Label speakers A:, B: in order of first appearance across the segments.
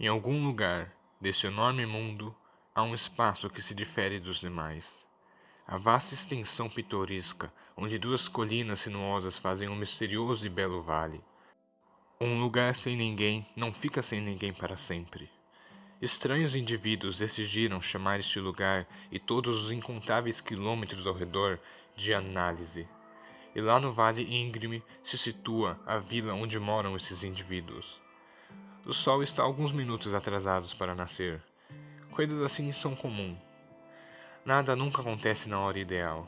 A: Em algum lugar deste enorme mundo há um espaço que se difere dos demais. A vasta extensão pitoresca, onde duas colinas sinuosas fazem um misterioso e belo vale. Um lugar sem ninguém não fica sem ninguém para sempre. Estranhos indivíduos decidiram chamar este lugar e todos os incontáveis quilômetros ao redor de Análise. E lá no Vale Íngreme se situa a vila onde moram esses indivíduos. O sol está alguns minutos atrasados para nascer. Coisas assim são comum. Nada nunca acontece na hora ideal.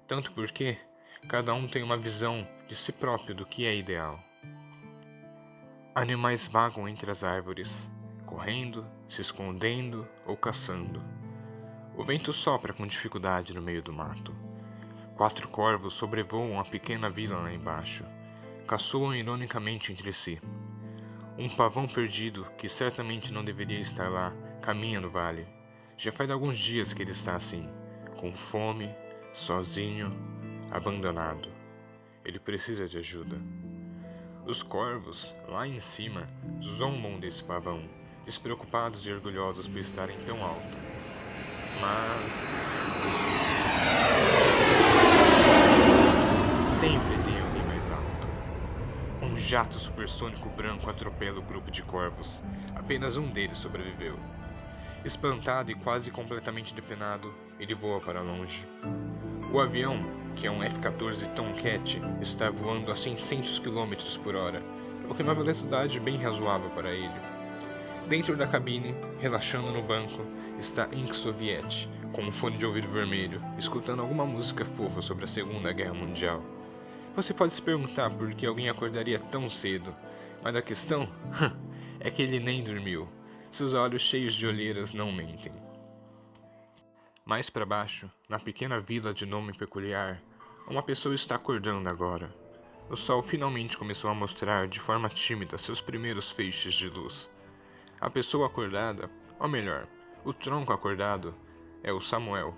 A: Tanto porque cada um tem uma visão de si próprio do que é ideal. Animais vagam entre as árvores, correndo, se escondendo ou caçando. O vento sopra com dificuldade no meio do mato. 4 corvos sobrevoam a pequena vila lá embaixo. Caçoam ironicamente entre si. Um pavão perdido, que certamente não deveria estar lá, caminha no vale. Já faz alguns dias que ele está assim, com fome, sozinho, abandonado. Ele precisa de ajuda. Os corvos, lá em cima, zombam desse pavão, despreocupados e orgulhosos por estarem tão alto. Mas sempre tem alguém mais alto. Um jato supersônico branco atropela o grupo de corvos. Apenas um deles sobreviveu. Espantado e quase completamente depenado, ele voa para longe. O avião, que é um F-14 Tomcat, está voando a 600 km por hora, o que é uma velocidade bem razoável para ele. Dentro da cabine, relaxando no banco, está Ink Soviet, com um fone de ouvido vermelho, escutando alguma música fofa sobre a Segunda Guerra Mundial. Você pode se perguntar por que alguém acordaria tão cedo, mas a questão é que ele nem dormiu. Seus olhos cheios de olheiras não mentem. Mais para baixo, na pequena vila de nome peculiar, uma pessoa está acordando agora. O sol finalmente começou a mostrar de forma tímida seus primeiros feixes de luz. A pessoa acordada, ou melhor, o tronco acordado, é o Samuel.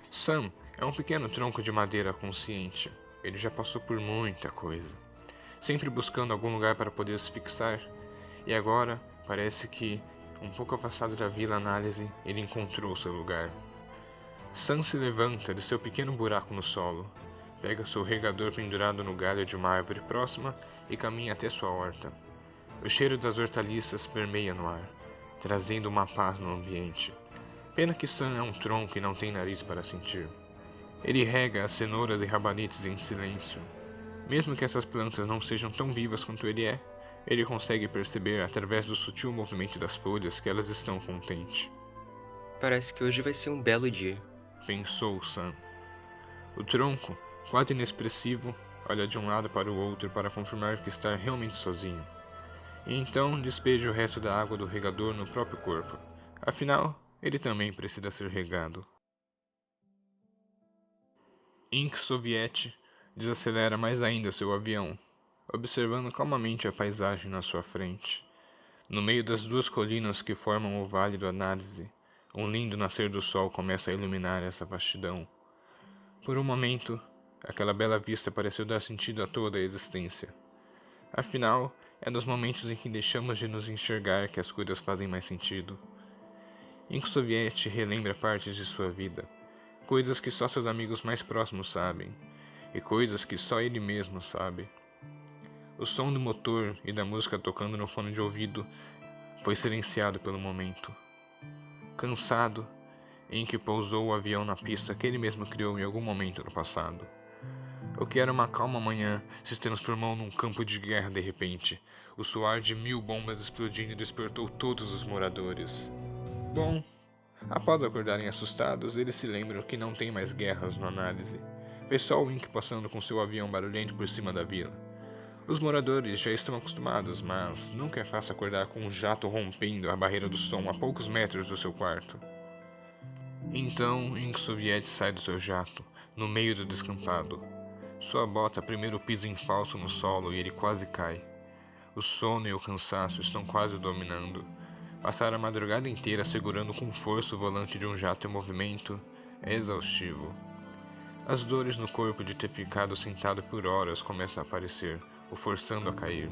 A: Sam é um pequeno tronco de madeira consciente. Ele já passou por muita coisa, sempre buscando algum lugar para poder se fixar, e agora parece que, um pouco afastado da vila Análise, ele encontrou seu lugar. Sam se levanta de seu pequeno buraco no solo, pega seu regador pendurado no galho de uma árvore próxima e caminha até sua horta. O cheiro das hortaliças permeia no ar, trazendo uma paz no ambiente. Pena que Sam é um tronco e não tem nariz para sentir. Ele rega as cenouras e rabanites em silêncio. Mesmo que essas plantas não sejam tão vivas quanto ele consegue perceber através do sutil movimento das folhas que elas estão contentes.
B: Parece que hoje vai ser um belo dia.
A: Pensou Sam. O tronco, quase inexpressivo, olha de um lado para o outro para confirmar que está realmente sozinho. E então despeja o resto da água do regador no próprio corpo. Afinal, ele também precisa ser regado. Ink Soviet desacelera mais ainda seu avião, observando calmamente a paisagem na sua frente. No meio das duas colinas que formam o Vale do Análise, um lindo nascer do sol começa a iluminar essa vastidão. Por um momento, aquela bela vista pareceu dar sentido a toda a existência. Afinal, é nos momentos em que deixamos de nos enxergar que as coisas fazem mais sentido. Ink Soviet relembra partes de sua vida, coisas que só seus amigos mais próximos sabem, e coisas que só ele mesmo sabe. O som do motor e da música tocando no fone de ouvido foi silenciado pelo momento. Cansado, Ink pousou o avião na pista que ele mesmo criou em algum momento no passado. O que era uma calma manhã se transformou num campo de guerra de repente. O soar de 1000 bombas explodindo despertou todos os moradores. Bom, após acordarem assustados, eles se lembram que não tem mais guerras no Análise. Vê só o Ink passando com seu avião barulhento por cima da vila. Os moradores já estão acostumados, mas nunca é fácil acordar com um jato rompendo a barreira do som a poucos metros do seu quarto. Então, Ink Soviet sai do seu jato, no meio do descampado. Sua bota primeiro pisa em falso no solo e ele quase cai. O sono e o cansaço estão quase o dominando. Passar a madrugada inteira segurando com força o volante de um jato em movimento é exaustivo. As dores no corpo de ter ficado sentado por horas começam a aparecer, o forçando a cair.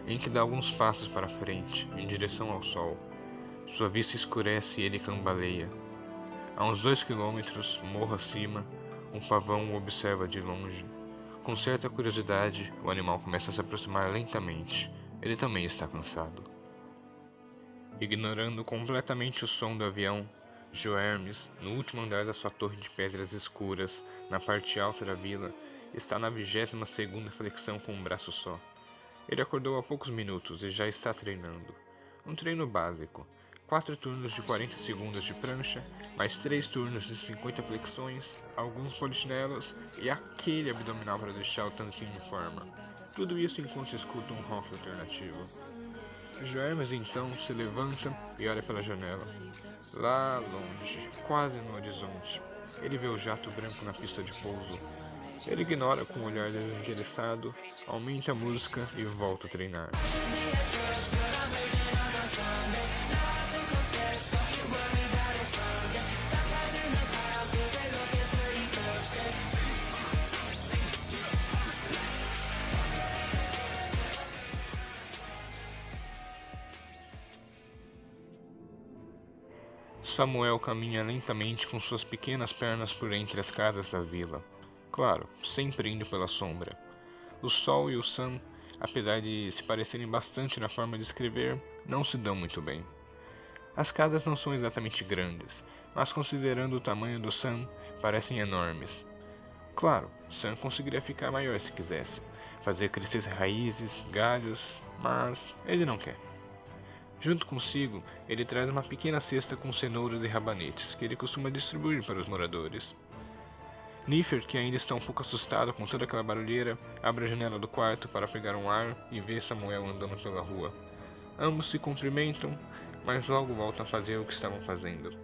A: em que dá alguns passos para frente, em direção ao sol. Sua vista escurece e ele cambaleia. A uns 2 quilômetros, morro acima, um pavão o observa de longe. Com certa curiosidade, o animal começa a se aproximar lentamente. Ele também está cansado. Ignorando completamente o som do avião, Joermes, no último andar da sua torre de pedras escuras, na parte alta da vila, está na 22ª flexão com um braço só. Ele acordou há poucos minutos e já está treinando. Um treino básico. 4 turnos de 40 segundos de prancha, mais 3 turnos de 50 flexões, alguns polichinelos e aquele abdominal para deixar o tanquinho em forma. Tudo isso enquanto escuta um rock alternativo. Joermes então se levanta e olha pela janela. Lá longe, quase no horizonte, ele vê o jato branco na pista de pouso. Ele ignora com um olhar desinteressado, aumenta a música e volta a treinar. Samuel caminha lentamente com suas pequenas pernas por entre as casas da vila. Claro, sempre indo pela sombra. O Sol e o Sam, apesar de se parecerem bastante na forma de escrever, não se dão muito bem. As casas não são exatamente grandes, mas considerando o tamanho do Sam, parecem enormes. Claro, Sam conseguiria ficar maior se quisesse, fazer crescer raízes, galhos, mas ele não quer. Junto consigo, ele traz uma pequena cesta com cenouras e rabanetes, que ele costuma distribuir para os moradores. Nifer, que ainda está um pouco assustado com toda aquela barulheira, abre a janela do quarto para pegar um ar e vê Samuel andando pela rua. Ambos se cumprimentam, mas logo voltam a fazer o que estavam fazendo.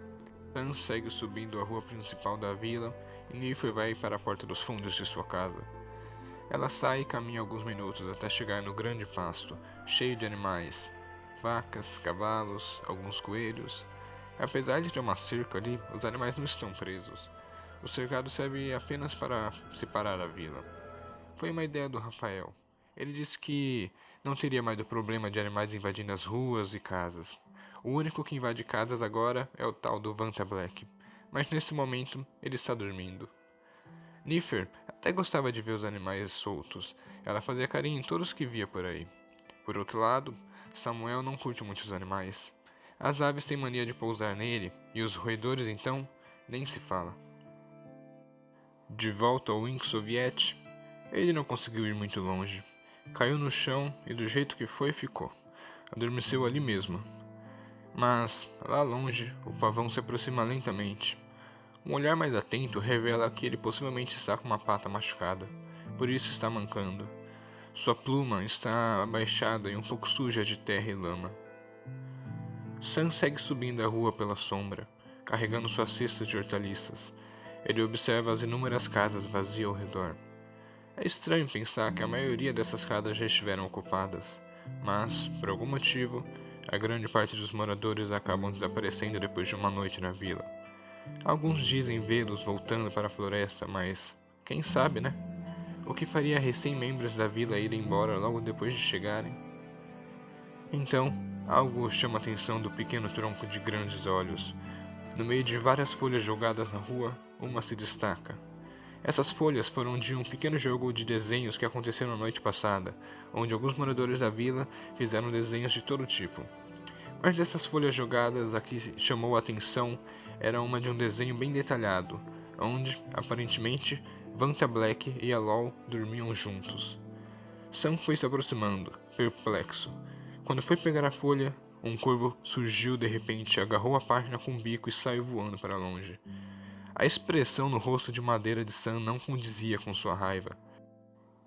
A: Sam segue subindo a rua principal da vila e Nifer vai para a porta dos fundos de sua casa. Ela sai e caminha alguns minutos até chegar no grande pasto, cheio de animais. Vacas, cavalos, alguns coelhos. Apesar de ter uma cerca ali, os animais não estão presos. O cercado serve apenas para separar a vila. Foi uma ideia do Rafael. Ele disse que não teria mais o problema de animais invadindo as ruas e casas. O único que invade casas agora é o tal do Vanta Black, mas nesse momento ele está dormindo. Nifer até gostava de ver os animais soltos. Ela fazia carinho em todos que via por aí. Por outro lado, Samuel não curte muitos animais. As aves têm mania de pousar nele, e os roedores, então, nem se fala. De volta ao Wink Soviet, ele não conseguiu ir muito longe. Caiu no chão e do jeito que foi, ficou. Adormeceu ali mesmo. Mas, lá longe, o pavão se aproxima lentamente. Um olhar mais atento revela que ele possivelmente está com uma pata machucada, por isso está mancando. Sua pluma está abaixada e um pouco suja de terra e lama. Sam segue subindo a rua pela sombra, carregando suas cestas de hortaliças. Ele observa as inúmeras casas vazias ao redor. É estranho pensar que a maioria dessas casas já estiveram ocupadas, mas, por algum motivo, a grande parte dos moradores acabam desaparecendo depois de uma noite na vila. Alguns dizem vê-los voltando para a floresta, mas quem sabe, né? O que faria recém-membros da vila ir embora logo depois de chegarem? Então, algo chama a atenção do pequeno tronco de grandes olhos. No meio de várias folhas jogadas na rua, uma se destaca. Essas folhas foram de um pequeno jogo de desenhos que aconteceu na noite passada, onde alguns moradores da vila fizeram desenhos de todo tipo. Mas dessas folhas jogadas, a que chamou a atenção era uma de um desenho bem detalhado, onde, aparentemente, Vanta Black e a LOL dormiam juntos. Sam foi se aproximando, perplexo. Quando foi pegar a folha, um corvo surgiu de repente, agarrou a página com o bico e saiu voando para longe. A expressão no rosto de madeira de Sam não condizia com sua raiva.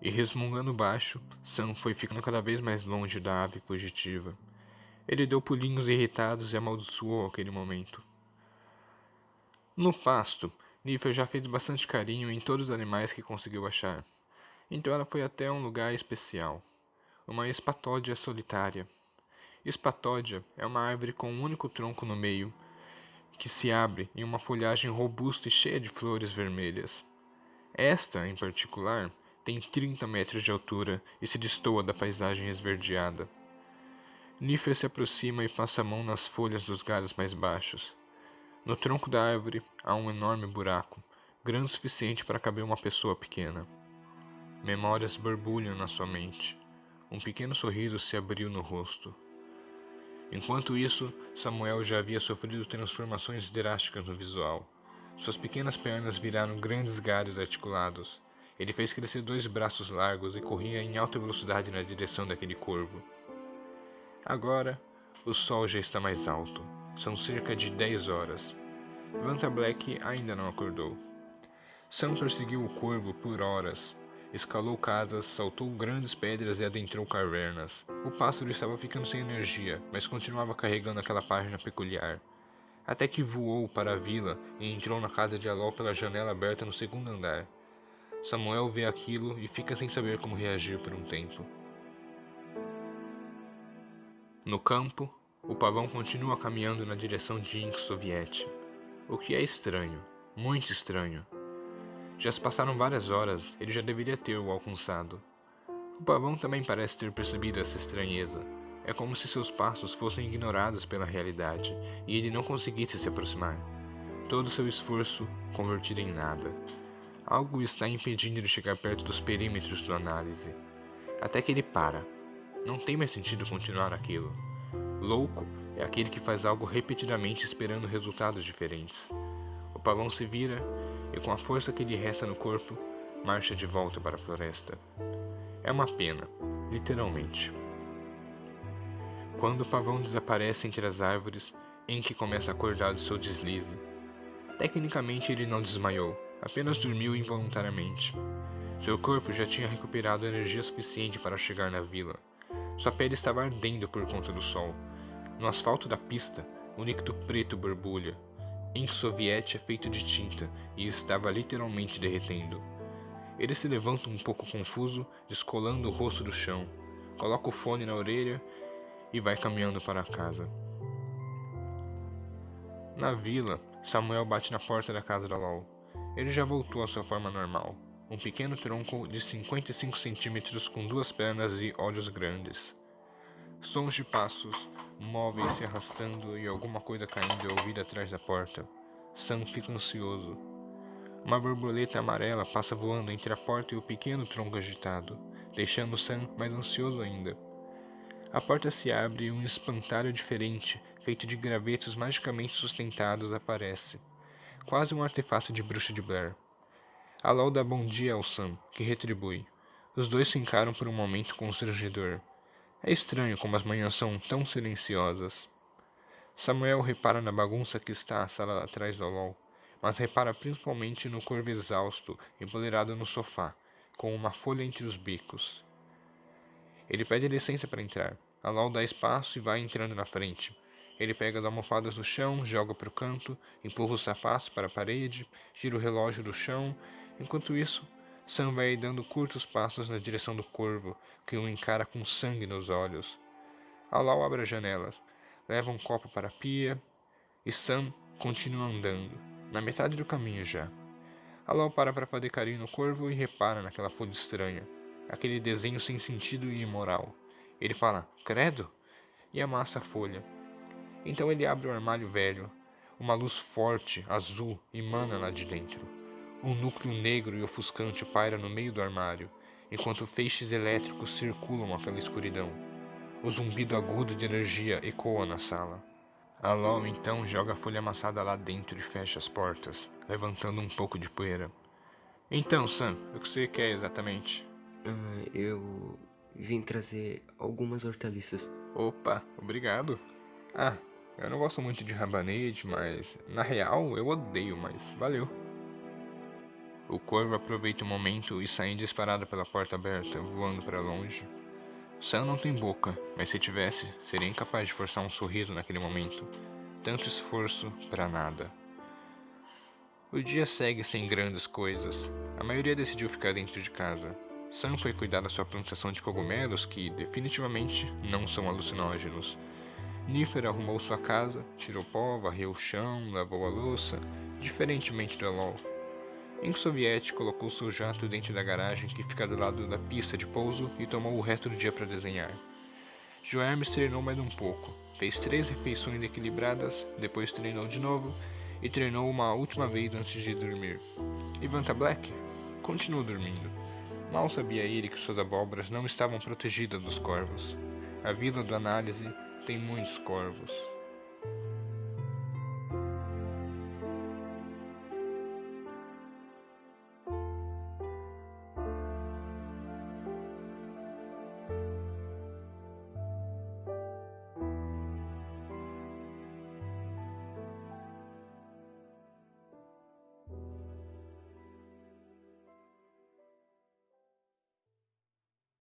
A: E resmungando baixo, Sam foi ficando cada vez mais longe da ave fugitiva. Ele deu pulinhos irritados e amaldiçoou aquele momento. No pasto, Nifer já fez bastante carinho em todos os animais que conseguiu achar. Então ela foi até um lugar especial. Uma espatódia solitária. Espatódia é uma árvore com um único tronco no meio, que se abre em uma folhagem robusta e cheia de flores vermelhas. Esta, em particular, Tem 30 metros de altura e se destoa da paisagem esverdeada. Nífer se aproxima e passa a mão nas folhas dos galhos mais baixos. No tronco da árvore há um enorme buraco, grande o suficiente para caber uma pessoa pequena. Memórias borbulham na sua mente. Um pequeno sorriso se abriu no rosto. Enquanto isso, Samuel já havia sofrido transformações drásticas no visual. Suas pequenas pernas viraram grandes galhos articulados. Ele fez crescer 2 braços largos e corria em alta velocidade na direção daquele corvo. Agora, o sol já está mais alto. São cerca de 10 horas. Vanta Black ainda não acordou. Sam perseguiu o corvo por horas. Escalou casas, saltou grandes pedras e adentrou cavernas. O pássaro estava ficando sem energia, mas continuava carregando aquela página peculiar. Até que voou para a vila e entrou na casa de Alol pela janela aberta no 2º andar. Samuel vê aquilo e fica sem saber como reagir por um tempo. No campo, o pavão continua caminhando na direção de Inksovjet, o que é estranho, muito estranho. Já se passaram várias horas, ele já deveria ter o alcançado. O pavão também parece ter percebido essa estranheza. É como se seus passos fossem ignorados pela realidade e ele não conseguisse se aproximar. Todo seu esforço convertido em nada. Algo está impedindo de chegar perto dos perímetros da análise. Até que ele para. Não tem mais sentido continuar aquilo. Louco é aquele que faz algo repetidamente esperando resultados diferentes. O pavão se vira e, com a força que lhe resta no corpo, marcha de volta para a floresta. É uma pena, literalmente. Quando o pavão desaparece entre as árvores, Enki começa a acordar do seu deslize. Tecnicamente ele não desmaiou, apenas dormiu involuntariamente. Seu corpo já tinha recuperado energia suficiente para chegar na vila. Sua pele estava ardendo por conta do sol. No asfalto da pista, o líquido preto borbulha. Inksovjet é feito de tinta e estava literalmente derretendo. Ele se levanta um pouco confuso, descolando o rosto do chão, coloca o fone na orelha e vai caminhando para casa. Na vila, Samuel bate na porta da casa da Alol. Ele já voltou à sua forma normal. Um pequeno tronco de 55 centímetros com 2 pernas e olhos grandes. Sons de passos, móveis se arrastando e alguma coisa caindo é ouvida atrás da porta. Sam fica ansioso. Uma borboleta amarela passa voando entre a porta e o pequeno tronco agitado, deixando Sam mais ansioso ainda. A porta se abre e um espantalho diferente, feito de gravetos magicamente sustentados, aparece. Quase um artefato de bruxa de Blair. Alol dá bom dia ao Sam, que retribui. Os dois se encaram por um momento constrangedor. É estranho como as manhãs são tão silenciosas. Samuel repara na bagunça que está a sala atrás do Alol, mas repara principalmente no corvo exausto, empoleirado no sofá, com uma folha entre os bicos. Ele pede licença para entrar. Alol dá espaço e vai entrando na frente. Ele pega as almofadas do chão, joga para o canto, empurra os sapatos para a parede, gira o relógio do chão. Enquanto isso, Sam vai dando curtos passos na direção do corvo, que o encara com sangue nos olhos. Alol abre as janelas, leva um copo para a pia, e Sam continua andando, na metade do caminho já. Alol para fazer carinho no corvo e repara naquela folha estranha, aquele desenho sem sentido e imoral. Ele fala, credo, e amassa a folha. Então ele abre o armário velho. Uma luz forte, azul, emana lá de dentro. Um núcleo negro e ofuscante paira no meio do armário, enquanto feixes elétricos circulam pela escuridão. O zumbido agudo de energia ecoa na sala. Alol então joga a folha amassada lá dentro e fecha as portas, levantando um pouco de poeira. Então, Sam, o que você quer exatamente?
B: Eu vim trazer algumas hortaliças.
A: Opa, obrigado. Eu não gosto muito de rabanete, mas na real eu odeio, mas valeu. O corvo aproveita o momento e sai disparado pela porta aberta, voando para longe. Sam não tem boca, mas se tivesse, seria incapaz de forçar um sorriso naquele momento. Tanto esforço para nada. O dia segue sem grandes coisas. A maioria decidiu ficar dentro de casa. Sam foi cuidar da sua plantação de cogumelos, que definitivamente não são alucinógenos. Nífer arrumou sua casa, tirou pó, varreu o chão, lavou a louça, diferentemente do Alol. Ink Soviet colocou seu jato dentro da garagem que fica do lado da pista de pouso e tomou o resto do dia para desenhar. Joe Hermes treinou mais um pouco, fez 3 refeições equilibradas, depois treinou de novo e treinou uma última vez antes de dormir. E Vanta Black continuou dormindo. Mal sabia ele que suas abóboras não estavam protegidas dos corvos. A vila do Análise tem muitos corvos.